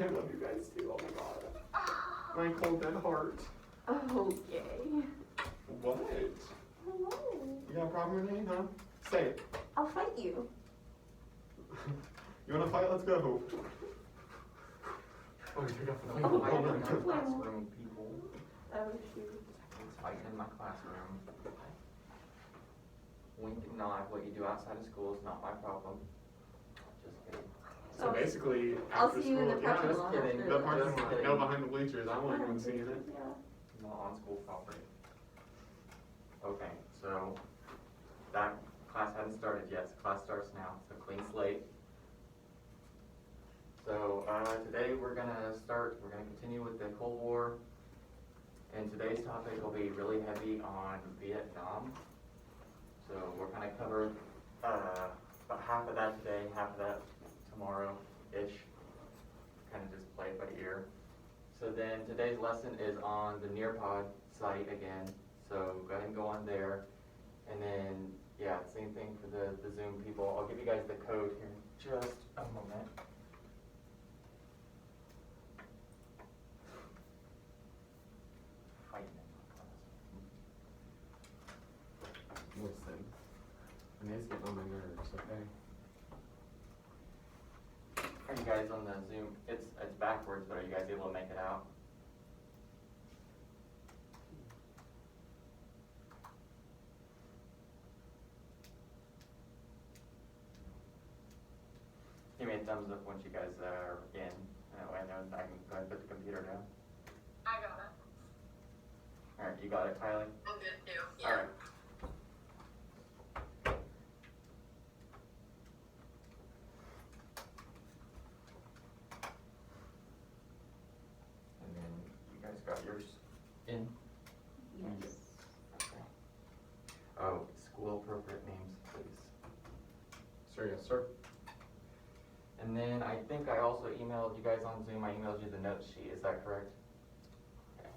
I love you guys too. Oh my god. My cold dead heart. Okay. What? Hello. You got a problem with me, huh? Say it. I'll fight you. You wanna fight? Let's go. Oh, you got Oh, the I oh, have no. a classroom, people. Oh, shoot. It's fighting in my classroom. Wink and nod. What you do outside of school is not my problem. Just kidding. So basically, I'll after see you in the school, parking just lot. kidding. the parking Just lot, kidding. no behind the bleachers. I won't even see it. Yeah. Not on school property. Okay, so that class hadn't started yet, so class starts now, so clean slate. So today we're gonna continue with the Cold War, and today's topic will be really heavy on Vietnam. So we're gonna cover about half of that today, half of that tomorrow-ish, kind of just play it by ear. So then today's lesson is on the Nearpod site again, so go ahead and go on there. And then, yeah, same thing for the Zoom people. I'll give you guys the code here in just a moment. Listen, Renee's getting on my nerves, okay? Are you guys on the Zoom? It's backwards, but are you guys able to make it out? Give me a thumbs up once you guys are in. That way I know I can go ahead and put the computer down. I got it. Alright, you got it, Kylie? I'm good too. Alright. And then you guys got yours in? Yes. Okay. Oh, school appropriate names, please. Sir, yes, sir. And then I think I also emailed you guys on Zoom, I emailed you the note sheet, is that correct? Okay.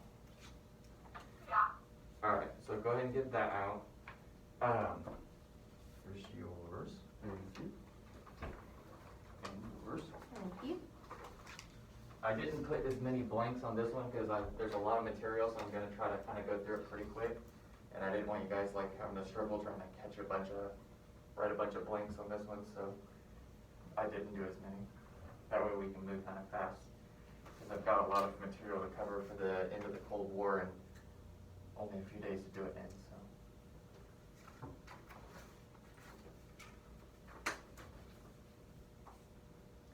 Yeah. Alright, so go ahead and get that out. Here's yours. Thank you. And yours. Thank you. I didn't put as many blanks on this one because there's a lot of material, so I'm gonna try to kind of go through it pretty quick. And I didn't want you guys like having to struggle trying to write a bunch of blanks on this one, so I didn't do as many. That way we can move kind of fast. Because I've got a lot of material to cover for the end of the Cold War and only a few days to do it in, so.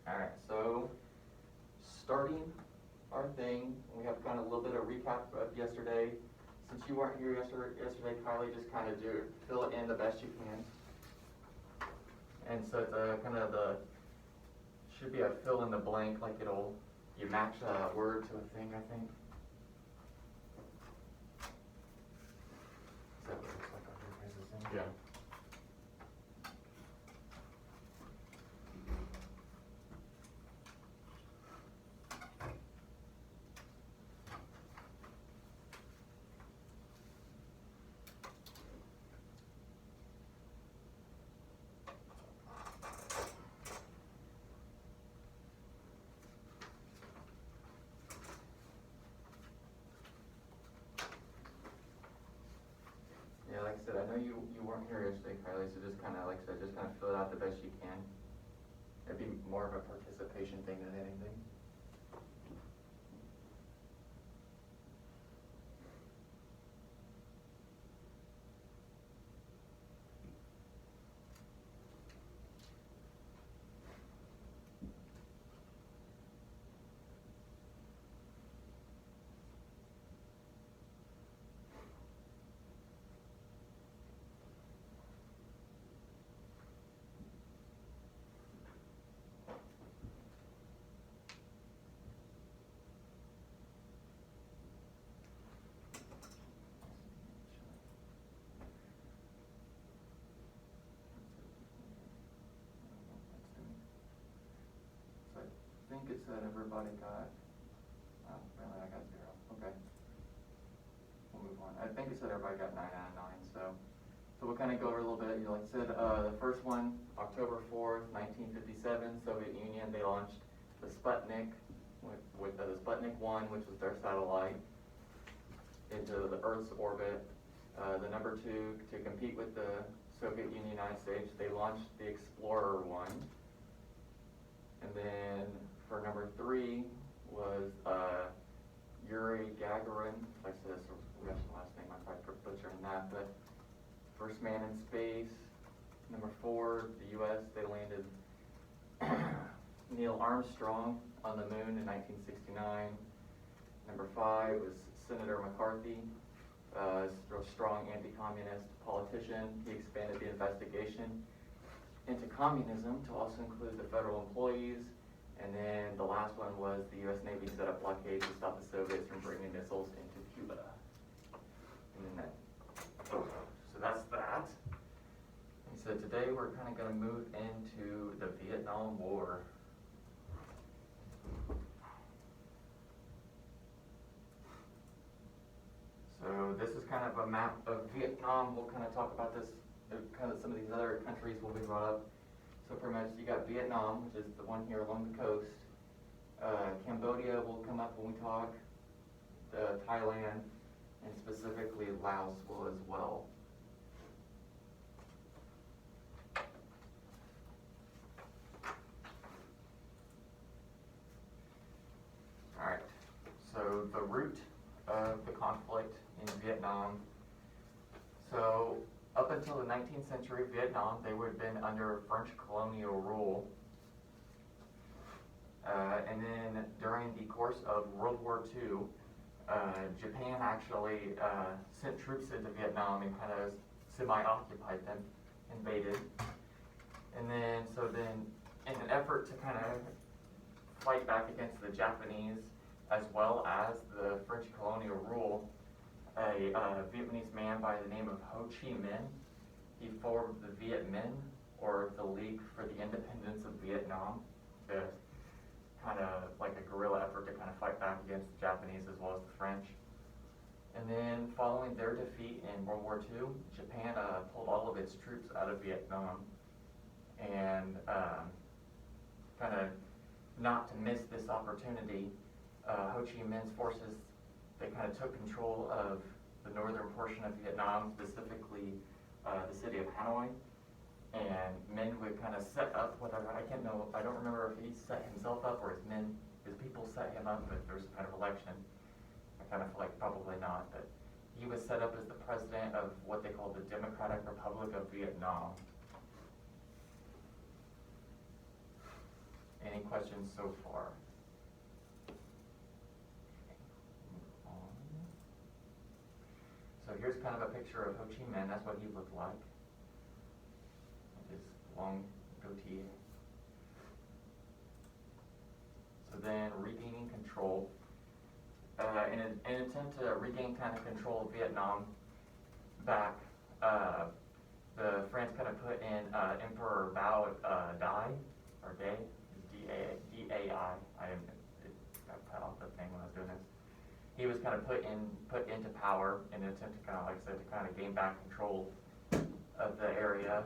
Alright, so starting our thing, we have kind of a little bit of recap of yesterday. Since you weren't here yesterday, Kylie, just kind of fill it in the best you can. And so it's kind of should be a fill in the blank, like you match a word to a thing, I think. Is that what it looks like on your guys' thing? Yeah. Yeah, like I said, I know you weren't here yesterday, Kylie, so just kind of, like I said, just kind of fill it out the best you can. It'd be more of a participation thing than anything. So I think it said everybody got, really I got 0, okay. We'll move on. I think it said everybody got 9 out of 9, so we'll kind of go over a little bit. Like I said, the first one, October 4th, 1957, Soviet Union, they launched the Sputnik, with the Sputnik 1, which was their satellite, into the Earth's orbit. The number 2, to compete with the Soviet Union, United States, they launched the Explorer 1. And then for number 3 was Yuri Gagarin. If I said this Russian last name, I'm probably butchering that, but first man in space. Number 4, the U.S., they landed Neil Armstrong on the moon in 1969. Number 5 was Senator McCarthy, a real strong anti-communist politician. He expanded the investigation into communism to also include the federal employees. And then the last one was the U.S. Navy set up blockades to stop the Soviets from bringing missiles into Cuba. And then so that's that. And so today we're kind of going to move into the Vietnam War. So this is kind of a map of Vietnam. We'll kind of talk about this, kind of some of these other countries will be brought up. So pretty much you got Vietnam, which is the one here along the coast. Cambodia will come up when we talk. Thailand, and specifically Laos will as well. Alright, so the root of the conflict in Vietnam. So up until the 19th century, Vietnam, they would have been under French colonial rule. And then during the course of World War II, Japan actually sent troops into Vietnam and kind of semi-occupied them, invaded. And then, in an effort to kind of fight back against the Japanese as well as the French colonial rule, a Vietnamese man by the name of Ho Chi Minh, he formed the Viet Minh, or the League for the Independence of Vietnam, to kind of like a guerrilla effort to kind of fight back against the Japanese as well as the French. And then following their defeat in World War II, Japan pulled all of its troops out of Vietnam, and kind of not to miss this opportunity, Ho Chi Minh's forces, they kind of took control of the northern portion of Vietnam, specifically the city of Hanoi. And Minh would kind of set up whatever, I don't remember if he set himself up or his people set him up, but there's kind of election. I kind of feel like probably not, but he was set up as the president of what they call the Democratic Republic of Vietnam. Any questions so far? So here's kind of a picture of Ho Chi Minh. That's what he looked like. His long goatee. So then regaining control. In an attempt to regain kind of control of Vietnam back, the France kind of put in Emperor Bao Dai, or Day, D-A-I. I cut off the thing when I was doing this. He was kind of put into power in an attempt to kind of, like I said, to kind of gain back control of the area.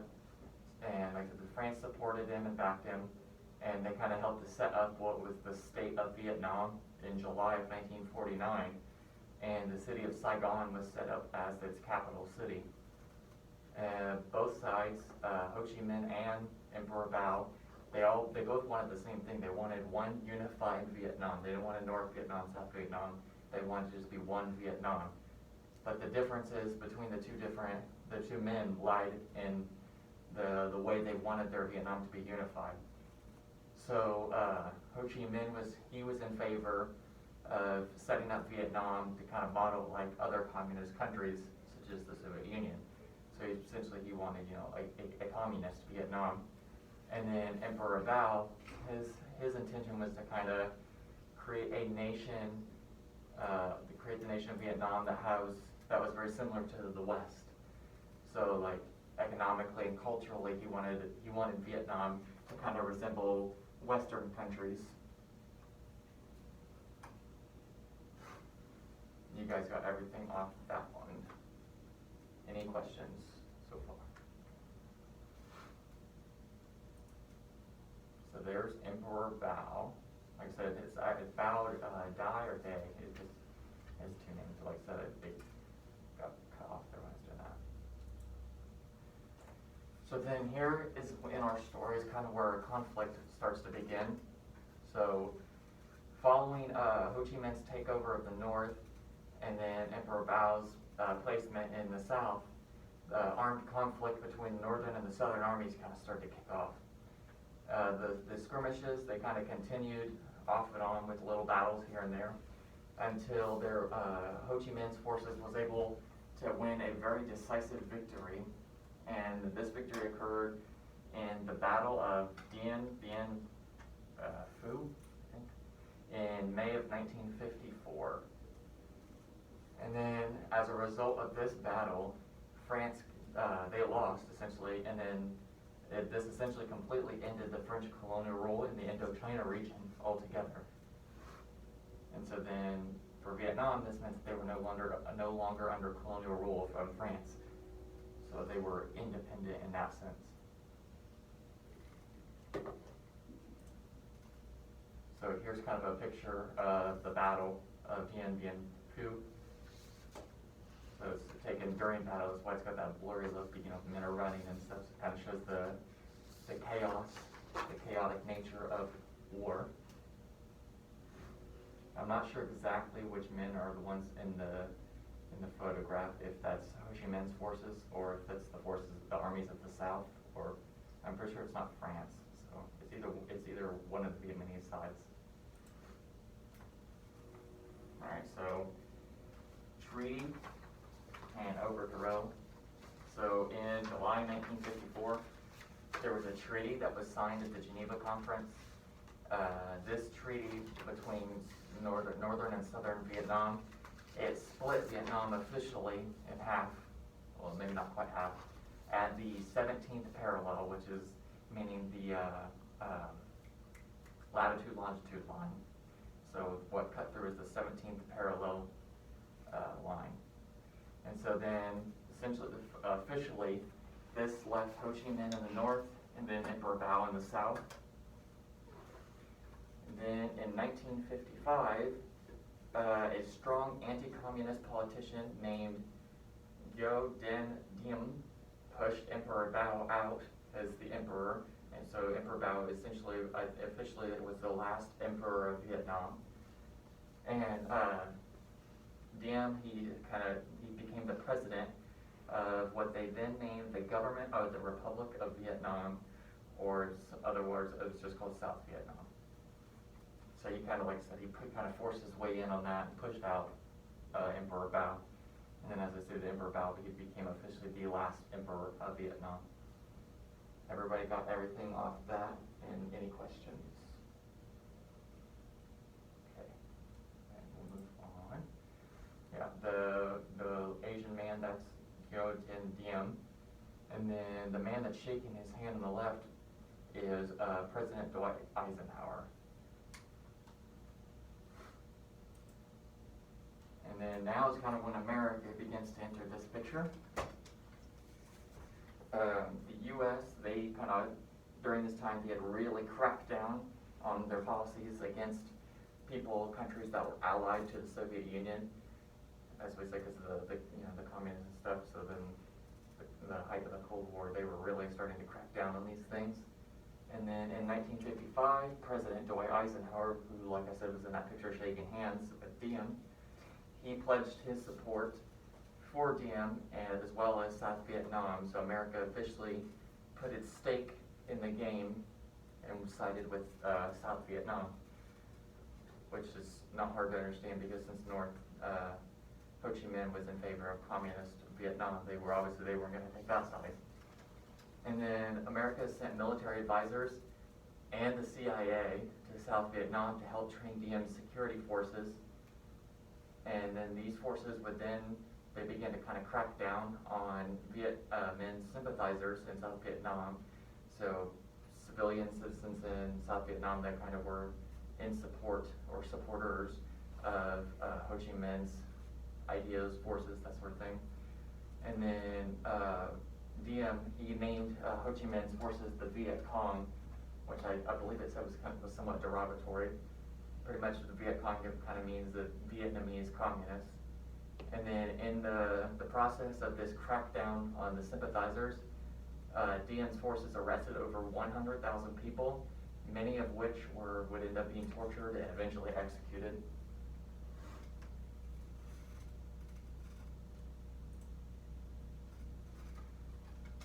And like I said, the France supported him and backed him, and they kind of helped to set up what was the state of Vietnam in July of 1949. And the city of Saigon was set up as its capital city. Both sides, Ho Chi Minh and Emperor Bao, they both wanted the same thing. They wanted one unified Vietnam. They didn't want a North Vietnam, South Vietnam. They wanted to just be one Vietnam. But the differences between the two men lied in the way they wanted their Vietnam to be unified. So Ho Chi Minh was in favor of setting up Vietnam to kind of model like other communist countries, such as the Soviet Union. So he wanted, a communist Vietnam. And then Emperor Bao, his intention was to kind of create a nation, the nation of Vietnam that was very similar to the West. So like economically and culturally, he wanted Vietnam to kind of resemble Western countries. You guys got everything off that one. Any questions so far? So there's Emperor Bao. Like I said, it's Bao So like I said, it got cut off there when I was doing that. So then here is in our story is kind of where conflict starts to begin. So following Ho Chi Minh's takeover of the north and then Emperor Bao's placement in the south, the armed conflict between the northern and the southern armies kind of started to kick off. The skirmishes, they kind of continued off and on with little battles here and there until Ho Chi Minh's forces was able to win a very decisive victory. And this victory occurred in the Battle of Dien Bien Phu, I think, in May of 1954. And then as a result of this battle, France, they lost essentially, and then this essentially completely ended the French colonial rule in the Indochina region altogether. And so then for Vietnam, this meant that they were no longer under colonial rule from France. So they were independent in that sense. So here's kind of a picture of the Battle of Dien Bien Phu. So it's taken during battle, that's why it's got that blurry look, you know, the men are running and stuff. So it kind of shows the chaos, the chaotic nature of war. I'm not sure exactly which men are the ones in the photograph, if that's Ho Chi Minh's forces or if it's the forces, the armies of the South, or I'm pretty sure it's not France. So it's either one of the Vietnamese sides. All right, so treaty and overthrow. So in July 1954, there was a treaty that was signed at the Geneva Conference. This treaty between northern and southern Vietnam, it split Vietnam officially in half, well maybe not quite half, at the 17th parallel, which is meaning the latitude-longitude line. So what cut through is the 17th parallel line. And so then essentially, officially, this left Ho Chi Minh in the north and then Emperor Bao in the south. And then in 1955, a strong anti-communist politician named Ngo Dinh Diem pushed Emperor Bao out as the emperor, and so Emperor Bao essentially, officially, was the last emperor of Vietnam. And Diem, he became the president of what they then named the government of the Republic of Vietnam, or in other words, it was just called South Vietnam. So he kind of, like I said, he kind of forced his way in on that and pushed out Emperor Bao. And then, as I said, Emperor Bao, he became officially the last emperor of Vietnam. Everybody got everything off that? And any questions? Okay, and we'll move on. Yeah, the Asian man, that's Ngo Dinh Diem. And then the man that's shaking his hand on the left is President Dwight Eisenhower. And then now is kind of when America begins to enter this picture. The U.S., they kind of, during this time, they had really cracked down on their policies against countries that were allied to the Soviet Union, as we say, because of the communism stuff. So then, the height of the Cold War, they were really starting to crack down on these things. And then in 1955, President Dwight Eisenhower, who, like I said, was in that picture shaking hands with Diem, he pledged his support for Diem as well as South Vietnam. So America officially put its stake in the game and sided with South Vietnam, which is not hard to understand because since Ho Chi Minh was in favor of communist Vietnam, they weren't going to take that side. And then America sent military advisors and the CIA to South Vietnam to help train Diem's security forces. And then these forces would they began to kind of crack down on Viet Minh sympathizers in South Vietnam. So civilian citizens in South Vietnam that kind of were in support or supporters of Ho Chi Minh's ideas, forces, that sort of thing. And then Diem, he named Ho Chi Minh's forces the Viet Cong, which I believe it said was somewhat derogatory. Pretty much the Viet Cong kind of means the Vietnamese communists. And then in the process of this crackdown on the sympathizers, Diem's forces arrested over 100,000 people, many of which would end up being tortured and eventually executed.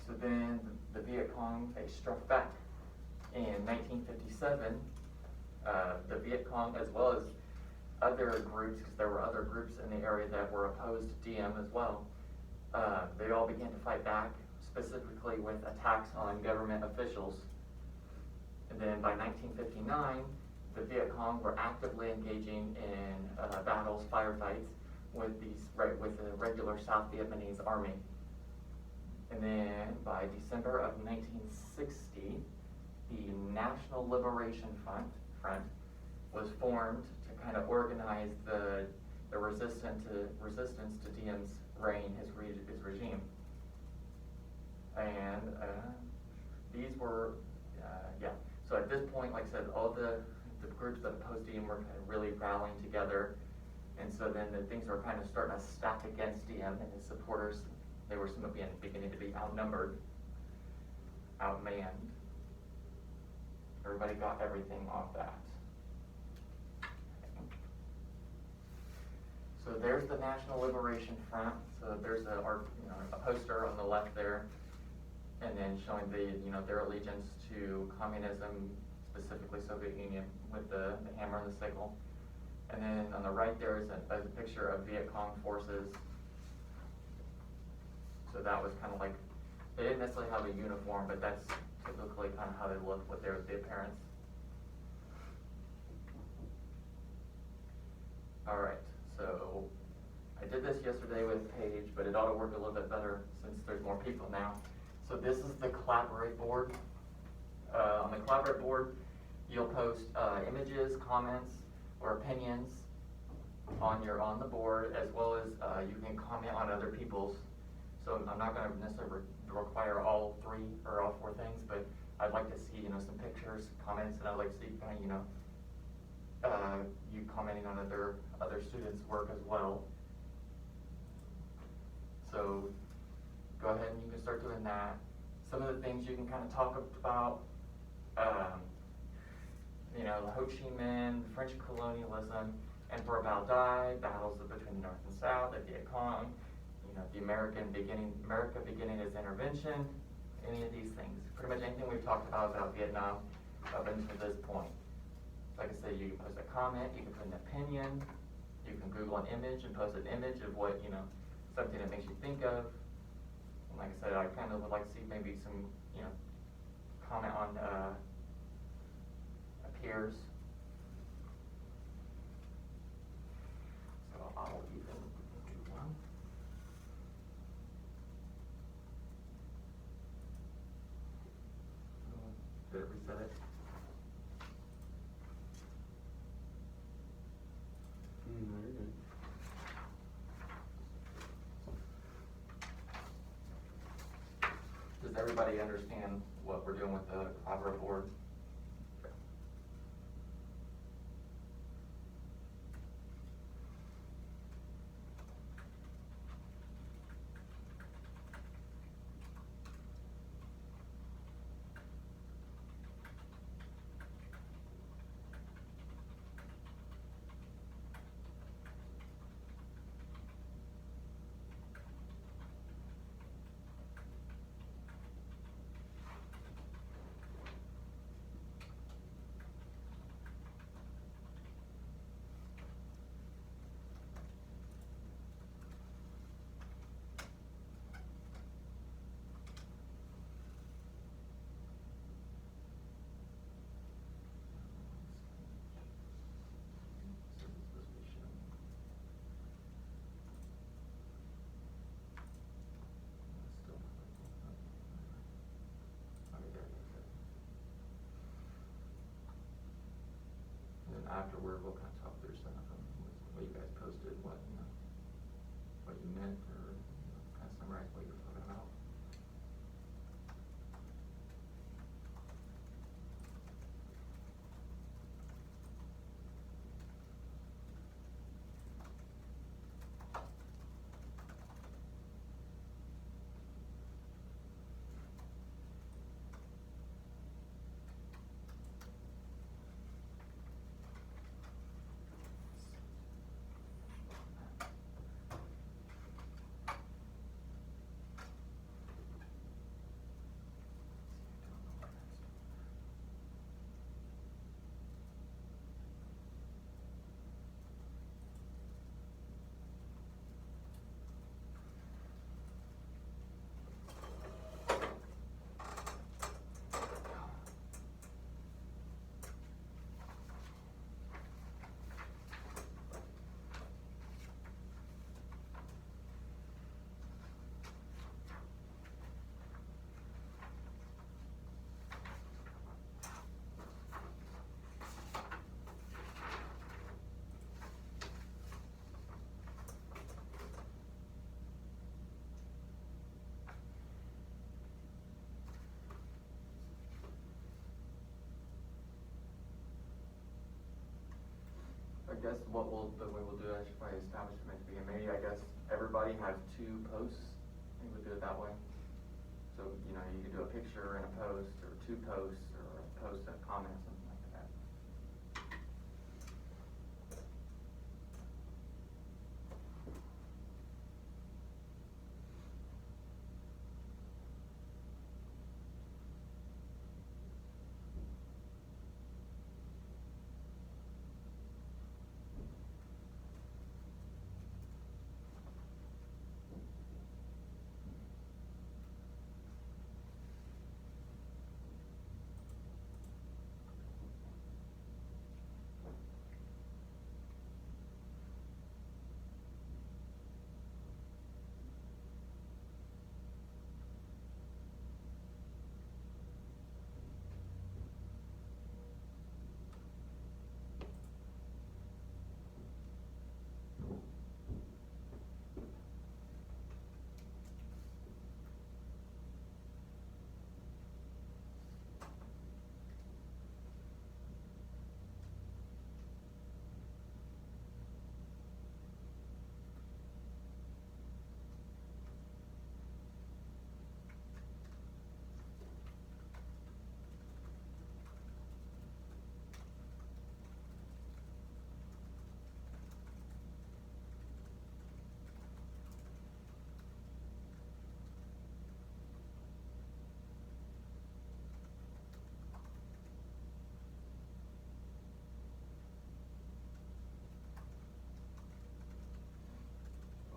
So then the Viet Cong, they struck back. In 1957, the Viet Cong, as well as other groups, because there were other groups in the area that were opposed to Diem as well, they all began to fight back, specifically with attacks on government officials. And then by 1959, the Viet Cong were actively engaging in battles, firefights with the regular South Vietnamese army. And then by December of 1960, the National Liberation Front was formed to kind of organize the resistance to Diem's reign, his regime. And these were, so at this point, like I said, all the groups that opposed Diem were kind of really rallying together. And so then the things were kind of starting to stack against Diem and his supporters. They were beginning to be outnumbered, outmanned. Everybody got everything off that. So there's the National Liberation Front. So there's a poster on the left there, and then showing their allegiance to communism, specifically Soviet Union, with the hammer and the sickle. And then on the right there is a picture of Viet Cong forces. So that was kind of like, they didn't necessarily have a uniform, but that's typically kind of how they look with the appearance. All right, so I did this yesterday with Paige, but it ought to work a little bit better since there's more people now. So this is the Collaborate board. On the Collaborate board, you'll post images, comments, or opinions on the board, as well as you can comment on other people's. So I'm not going to necessarily require all three or all four things, but I'd like to see some pictures, comments, and I'd like to see you commenting on other students' work as well. So go ahead and you can start doing that. Some of the things you can kind of talk about, the Ho Chi Minh, French colonialism, Emperor Bao Dai, battles between the North and South, the Viet Cong, the America beginning its intervention, any of these things. Pretty much anything we've talked about Vietnam up until this point. Like I said, you can post a comment, you can put an opinion, you can Google an image and post an image of what, something that makes you think of. And like I said, I kind of would like to see maybe some, comment on peers. So I'll even do one. Did it reset it? No, you're good. Does everybody understand what we're doing with the collaborative board? Afterward, we'll kind of talk through some of them, what you guys posted, what you meant, or kind of summarize what you were talking about. I guess the way we'll do it, I should probably establish them at the beginning. Maybe, I guess, everybody has 2 posts. Maybe we'll do it that way. So, you know, you could do a picture and a post, or 2 posts, or a post and a comment, something like that.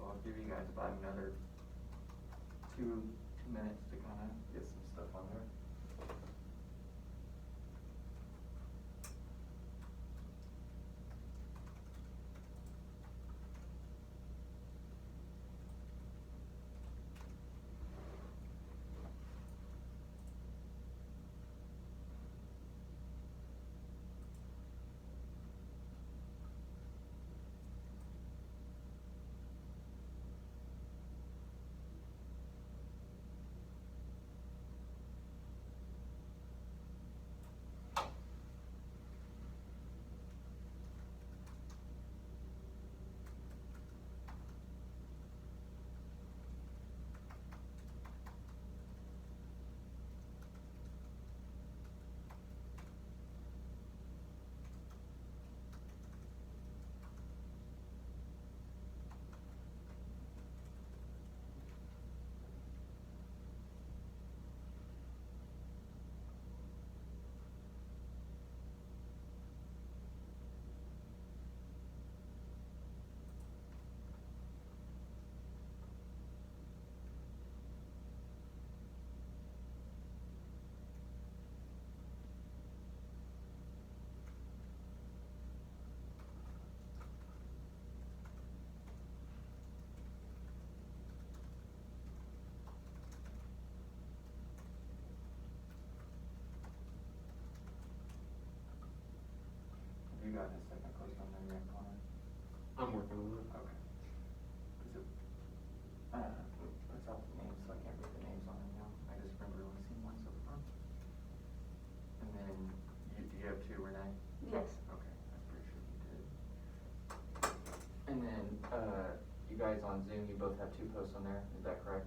I'll give you guys about another 2 minutes to kind of get some stuff on there. Have you gotten a second post on there yet, Connor? I'm working on it. Okay. Is it, puts out the names, so I can't read the names on it now. I just remember only seeing one so far. And then, do you have 2, Renee? Yes. Okay, I'm pretty sure you did. And then, you guys on Zoom, you both have 2 posts on there, is that correct?